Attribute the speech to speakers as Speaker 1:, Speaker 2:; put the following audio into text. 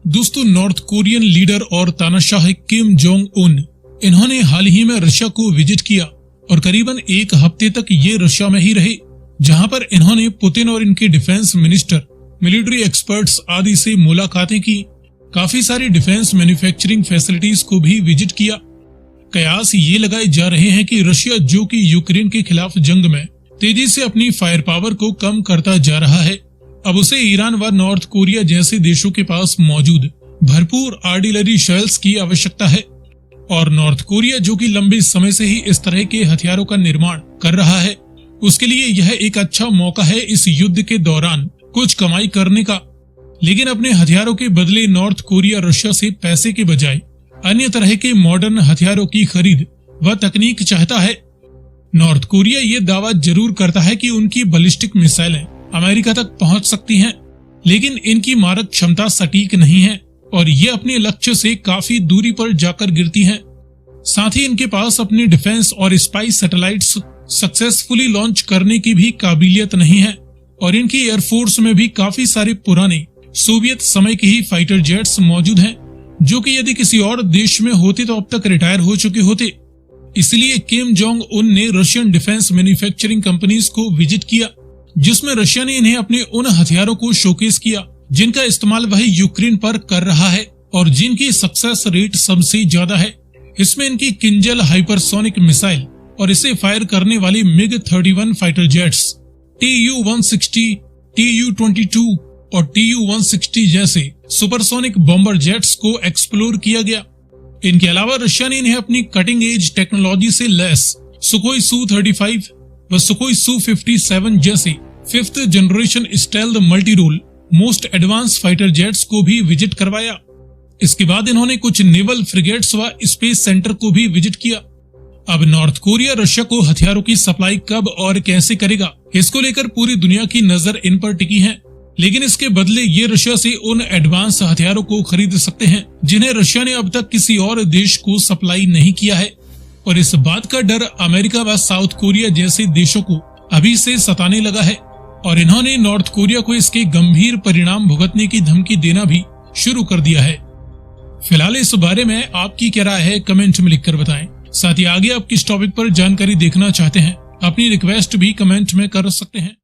Speaker 1: दोस्तों, north Korean leader और तानाशाह किम जोंग उन इन्होंने हाल ही में रशिया को विजिट किया और करीबन एक हफ्ते तक ये रशिया में ही रहे, जहां पर इन्होंने पुतिन और इनके डिफेंस मिनिस्टर, मिलिट्री एक्सपर्ट्स आदि से मुलाकातें की। काफी सारी डिफेंस मैन्युफैक्चरिंग फैसिलिटीज को भी विजिट किया। कयास ये लगाए जा रहे हैं कि रशिया, जो कि यूक्रेन के खिलाफ जंग में तेजी से अपनी फायर पावर को कम करता जा रहा है, अब उसे ईरान व नॉर्थ कोरिया जैसे देशों के पास मौजूद भरपूर आर्टिलरी शेल्स की आवश्यकता है। और नॉर्थ कोरिया, जो कि लंबे समय से ही इस तरह के हथियारों का निर्माण कर रहा है, उसके लिए यह एक अच्छा मौका है इस युद्ध के दौरान कुछ कमाई करने का। लेकिन अपने हथियारों के बदले नॉर्थ कोरिया रशिया से पैसे के बजाय अन्य तरह के मॉडर्न हथियारों की खरीद व तकनीक चाहता है। नॉर्थ कोरिया ये दावा जरूर करता है कि उनकी बैलिस्टिक मिसाइलें अमेरिका तक पहुंच सकती हैं, लेकिन इनकी मारक क्षमता सटीक नहीं है और ये अपने लक्ष्य से काफी दूरी पर जाकर गिरती हैं। साथ ही इनके पास अपने डिफेंस और स्पाई सैटेलाइट्स सक्सेसफुली लॉन्च करने की भी काबिलियत नहीं है और इनकी एयरफोर्स में भी काफी सारे पुराने सोवियत समय के ही फाइटर जेट्स मौजूद हैं, जो कि यदि किसी और देश में होते तो अब तक रिटायर हो चुके होते। इसलिए किम जोंग उन ने रशियन डिफेंस मैन्युफैक्चरिंग कंपनीज को विजिट किया, जिसमें रशिया ने इन्हें अपने उन हथियारों को शोकेस किया जिनका इस्तेमाल वह यूक्रेन पर कर रहा है और जिनकी सक्सेस रेट सबसे ज्यादा है। इसमें इनकी किंजल हाइपरसोनिक मिसाइल और इसे फायर करने वाली MiG-31 fighter jets, Tu-160, Tu-22 और Tu-160 जैसे सुपरसोनिक बॉम्बर जेट्स को एक्सप्लोर किया गया। इनके अलावा रशिया ने इन्हें अपनी कटिंग एज टेक्नोलॉजी से लैस सुखोई Su-35 व सुखोई Su-57 जैसे 5th generation stealth multi role most advance fighter jets को भी विजिट करवाया। इसके बाद इन्होंने कुछ नेवल फ्रिगेट्स व स्पेस सेंटर को भी विजिट किया। अब नॉर्थ कोरिया रशिया को हथियारों की सप्लाई कब और कैसे करेगा, इसको लेकर पूरी दुनिया की नजर इन पर टिकी है। लेकिन इसके बदले ये रशिया से उन एडवांस हथियारों को खरीद सकते हैं जिन्हें रशिया ने अब तक किसी और देश को सप्लाई नहीं किया है। और इस बात का डर अमेरिका व साउथ कोरिया जैसे देशों को अभी से सताने लगा है और इन्होंने नॉर्थ कोरिया को इसके गंभीर परिणाम भुगतने की धमकी देना भी शुरू कर दिया है। फिलहाल इस बारे में आपकी क्या राय है, कमेंट में लिखकर बताएं। साथ ही आगे आप किस टॉपिक पर जानकारी देखना चाहते हैं, अपनी रिक्वेस्ट भी कमेंट में कर सकते हैं।